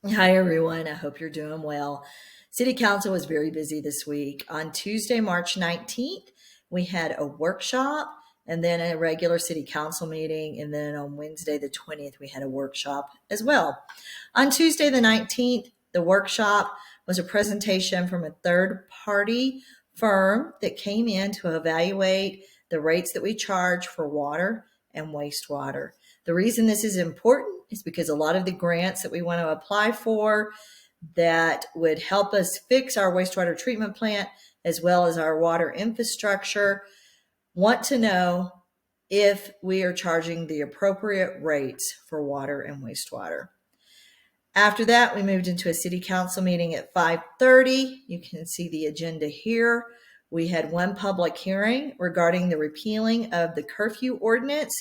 Hi, everyone. I hope you're doing well. City Council was very busy this week. On Tuesday, March 19th, we had a workshop and then a regular City Council meeting. And then on Wednesday, the 20th, we had a workshop as well. On Tuesday, the 19th, the workshop was a presentation from a third party firm that came in to evaluate the rates that we charge for water and wastewater. The reason this is important is because a lot of the grants that we want to apply for that would help us fix our wastewater treatment plant as well as our water infrastructure want to know if we are charging the appropriate rates for water and wastewater. After that, we moved into a city council meeting at 5:30. You can see the agenda here. We had one public hearing regarding the repealing of the curfew ordinance,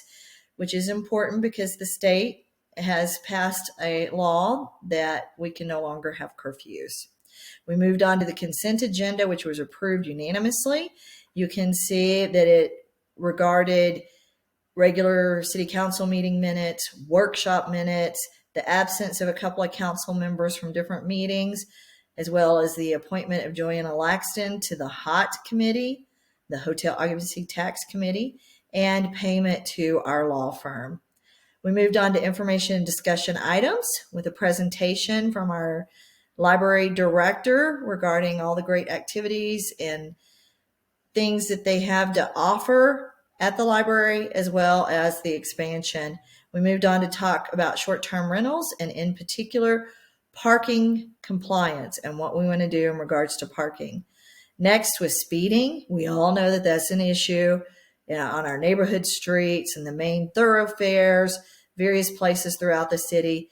which is important because the state has passed a law that we can no longer have curfews. We moved on to the consent agenda, which was approved unanimously. You can see that it regarded regular city council meeting minutes, workshop minutes, the absence of a couple of council members from different meetings, as well as the appointment of Joanna Laxton to the HOT committee, the Hotel Occupancy Tax Committee, and payment to our law firm. We moved on to information and discussion items with a presentation from our library director regarding all the great activities and things that they have to offer at the library, as well as the expansion. We moved on to talk about short-term rentals and in particular parking compliance and what we want to do in regards to parking. Next was speeding. We all know that that's an issue on our neighborhood streets and the main thoroughfares, various places throughout the city.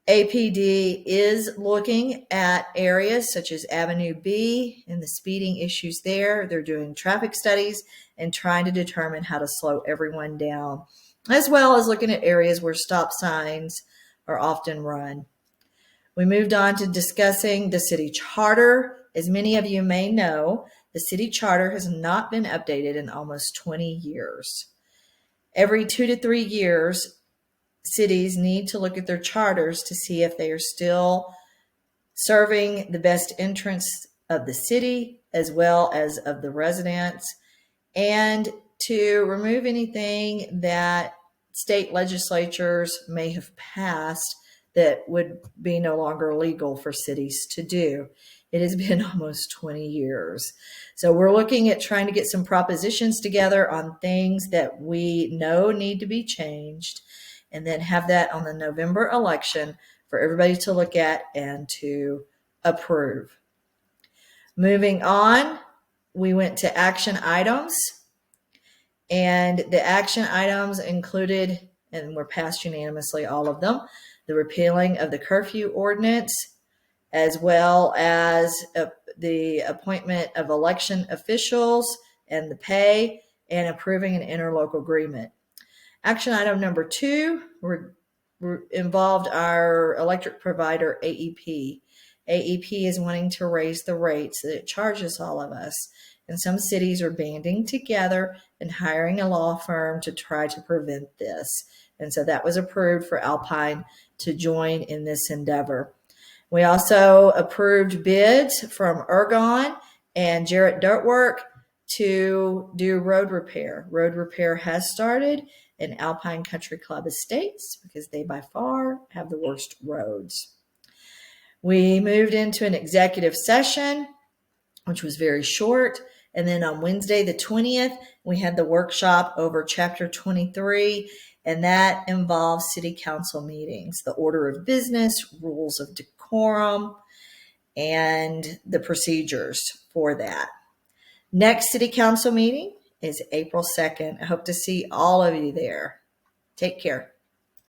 APD is looking at areas such as Avenue B and the speeding issues there. They're doing traffic studies and trying to determine how to slow everyone down, as well as looking at areas where stop signs are often run. We moved on to discussing the city charter. As many of you may know, the city charter has not been updated in almost 20 years. Every 2 to 3 years, cities need to look at their charters to see if they are still serving the best interests of the city as well as of the residents, and to remove anything that state legislatures may have passed that would be no longer legal for cities to do. It has been almost 20 years. So we're looking at trying to get some propositions together on things that we know need to be changed, and then have that on the November election for everybody to look at and to approve. Moving on, we went to action items, and the action items included, and were passed unanimously, all of them, the repealing of the curfew ordinance, as well as the appointment of election officials and the pay, and approving an interlocal agreement. Action item number 2 involved our electric provider, AEP. AEP is wanting to raise the rates that it charges all of us. And some cities are banding together and hiring a law firm to try to prevent this. And so that was approved for Alpine to join in this endeavor. We also approved bids from Ergon and Jarrett Dirtwork to do road repair. Road repair has started in Alpine Country Club Estates because they by far have the worst roads. We moved into an executive session, which was very short. And then on Wednesday, the 20th, we had the workshop over Chapter 23, and that involves city council meetings, the order of business, rules of decorum, and the procedures for that. Next city council meeting is April 2nd. I hope to see all of you there. Take care.